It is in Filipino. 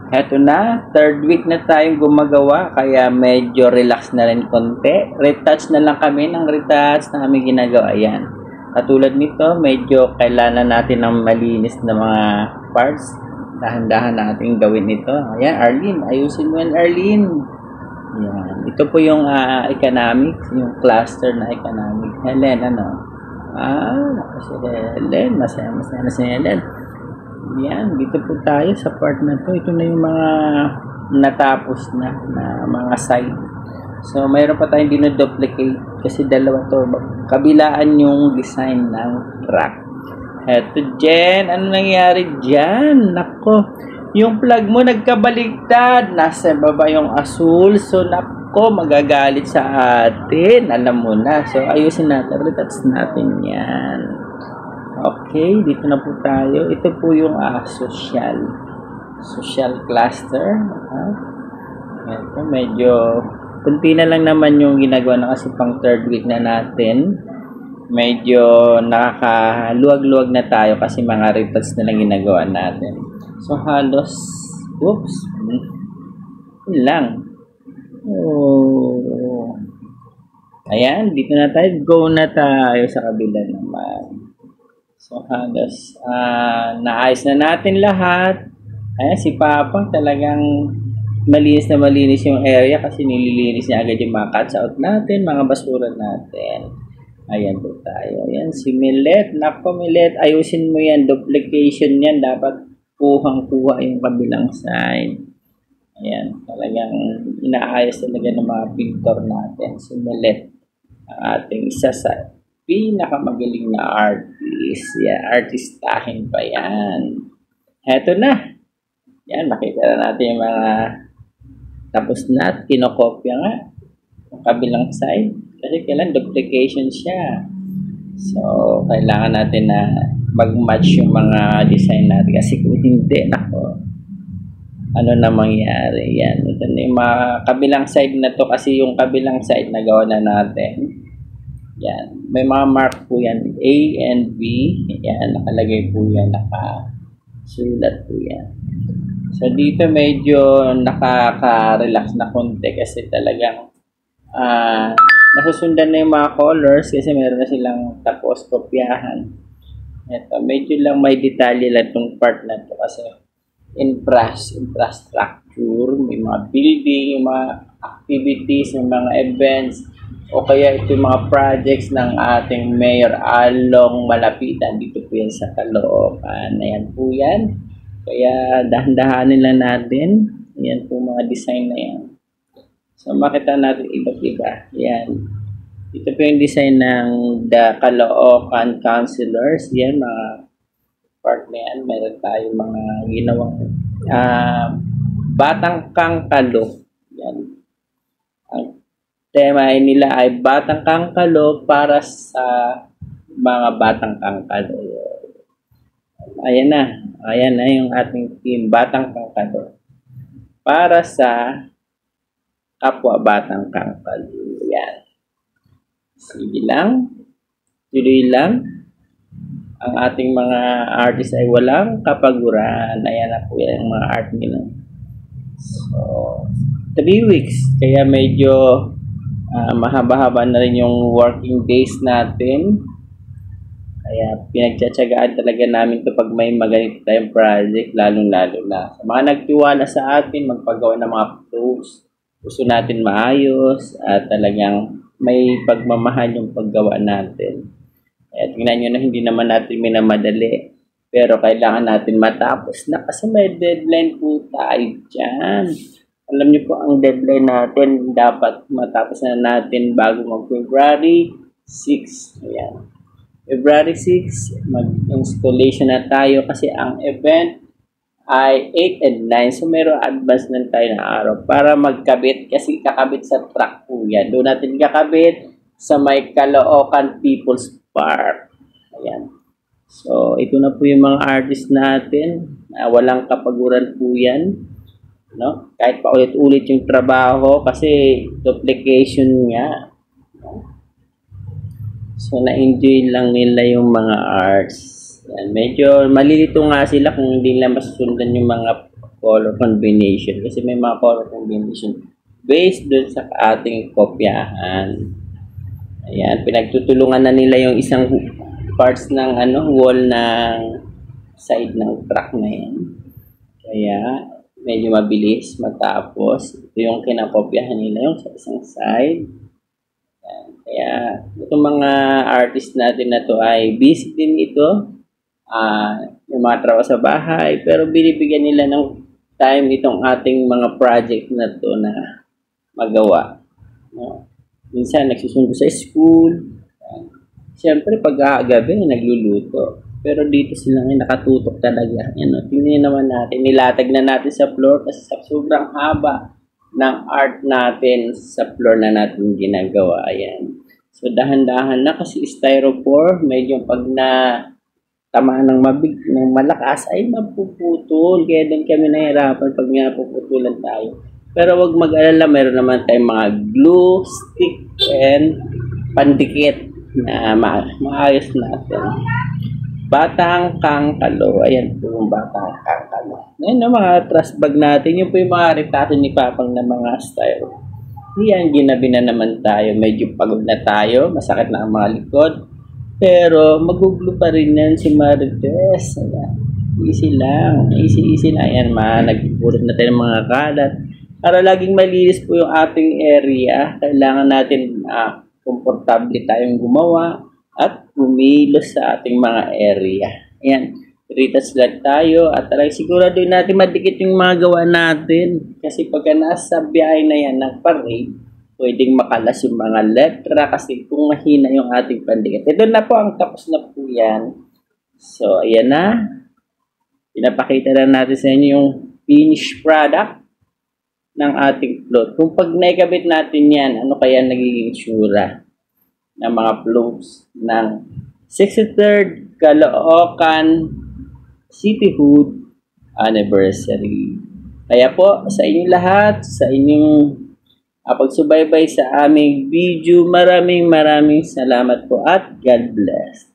Eto na, third week na tayong gumagawa, kaya medyo relax na rin konti. Retouch na lang kami ng retouch na kami ginagawa. Ayan. Katulad nito, medyo kailangan natin ng malinis na mga parts. Dahan-dahan natin gawin ito. Ayan, Arlene, ayusin mo yan, Arlene. Ayan. Ito po yung economics, yung cluster na economics. Helen, ano? Si Helen. Masaya na si Helen. Yan, dito po tayo sa part na to. Ito na yung mga natapos na mga side. So, mayroon pa tayong dinoduplicate kasi dalawa to. Kabilaan yung design ng track. Eto, Jen. Ano nangyari dyan? Nako, yung plug mo nagkabaligtad. Nasa baba yung asul. So, nako, magagalit sa atin. Alam mo na. So, ayusin natin. Retouch natin yan. Okay, dito na po tayo. Ito po yung social cluster. Ito, medyo kunti na lang naman yung ginagawa na kasi pang third week na natin. Medyo nakakaluwag-luwag na tayo kasi mga retouch na lang ginagawa natin. So, halos, oops, yun lang. Oh. Ayan, dito na tayo. Go na tayo sa kabila naman. So, halos naayos na natin lahat. Ayan, si Papa talagang malinis na malinis yung area kasi nililinis niya agad yung mga cuts out natin, mga basura natin. Ayan po tayo. Ayan, si Millet. Nako, Millet, ayusin mo yan. Duplication yan. Dapat kuhang-kuha yung kabilang side. Ayan, talagang inaayos talaga ng mga pintor natin. Si Millet, ang ating isa sa pinakamagaling na artist. Yan, artistahin pa yan. Heto na. Yan, makita na natin yung mga tapos na at kinokopya nga. Yung kabilang side. Kasi kailan duplication siya. So, kailangan natin na mag-match yung mga design natin. Kasi kung hindi, nako, ano na mangyari. Yan. Ito na yung mga kabilang side na to kasi yung kabilang side na gawa na natin. Yan. May mga mark po yan. A and B. Yan. Nakalagay po yan. Nakasulat po yan. So, dito medyo nakaka-relax na konti kasi talagang nasusundan na yung mga colors kasi meron na silang tapos kopyahan. Ito. Medyo lang may detalye lang itong part na ito kasi infrastructure, may mga building, yung mga activities, yung mga events, o kaya ito yung mga projects ng ating mayor along malapitan. Dito po yan sa Caloocan. Ayan po yan. Kaya dahan-dahanin lang natin. Ayan po mga design na yan. So makita natin iba't iba. Ayan. Ito po yung design ng the Caloocan Councilors. Ayan, mga part na yan. Meron tayong mga ginawang Batang Kangkalo. Ayan. Tema nila ay Batang Kangkalo para sa mga Batang Kangkalo. Ayan na. Ayan na yung ating team, Batang Kangkalo. Para sa kapwa Batang Kangkalo. Ayan. Sige lang. Tuloy lang. Ang ating mga artist ay walang kapaguran. Ayan na po yan, mga art nila. So, 3 weeks. Kaya medyo mahaba-haba na rin yung working days natin. Kaya pinagtsatsagaan talaga namin ito pag may maganito tayong project, lalong-lalo na. Sa mga nagtiwala sa atin, magpagawa ng mga posts, gusto natin maayos, at talagang may pagmamahal yung paggawa natin. Kaya tingnan nyo na hindi naman natin minamadali, pero kailangan natin matapos na kasi may deadline po tayo dyan. Alam niyo po, ang deadline natin dapat matapos na natin bago mag-February 6. Ayan. February 6, mag-installation na tayo kasi ang event ay 8 and 9. So, meron advance na tayo na araw para magkabit kasi kakabit sa truck po yan. Doon natin kakabit sa may Caloocan People's Park. Ayan. So, ito na po yung mga artist natin. Walang kapaguran po yan. No? Kahit pa ulit-ulit yung trabaho kasi duplication nga. So, na-enjoy lang nila yung mga arts. Yan. Medyo malilito nga sila kung hindi nila masusundan yung mga color combination kasi may mga color combination based dun sa ating kopyahan. Ayan, pinagtutulungan na nila yung isang parts ng wall ng side ng truck na yan. Kaya medyo mabilis matapos. Ito yung kinakopyahan nila yung sa isang side. Ayan. Kaya itong mga artist natin na to ay busy din ito. Yung mga trabaho sa bahay, pero binibigyan nila ng time itong ating mga project na to na magawa. No? Minsan nagsusundo sa school. Siyempre pag gabi nagluluto. Pero dito sila ngayon nakatutok talaga. Yan, tingnan naman natin, nilatag na natin sa floor kasi sa sobrang haba ng art natin sa floor na natin ginagawa. Ayan. So dahan-dahan na kasi styrofoam, medyo pag na tamaan ng malakas ay mapuputol. Kaya din kami nahihirapan pag may napuputulan tayo. Pero wag mag-alala, meron naman tayong mga glue, stick, and pandikit na maayos natin. Batang Kangkalo. Ayan po yung Batang Kangkalo. Ngayon na mga trash bag natin. Yung po yung mga retato ni Papang na mga style. Yan, ginabi na naman tayo. Medyo pagod na tayo. Masakit na ang mga likod. Pero maguglo pa rin yan si Marites. Ayan. Easy lang. Easy lang. Ayan, nagpupulot na tayo ng mga kalat. Para laging malinis po yung ating area, kailangan natin komportable tayong gumawa at kumilos sa ating mga area. Ayan, ritas lang tayo at talagang sigurado natin madikit yung mga gawa natin. Kasi pagka nasa biyahe na yan ng parade, pwedeng makalas yung mga letra kasi kung mahina yung ating pandikit. Ito na po, ang tapos na po yan. So, ayan na. Pinapakita na natin sa inyo yung finished product ng ating float. Kung pag naikabit natin yan, ano kaya nagiging itsura ng mga floats ng 63rd Caloocan City Hood Anniversary. Kaya po, sa inyong lahat, sa inyong pagsubaybay sa aming video, maraming salamat po at God bless.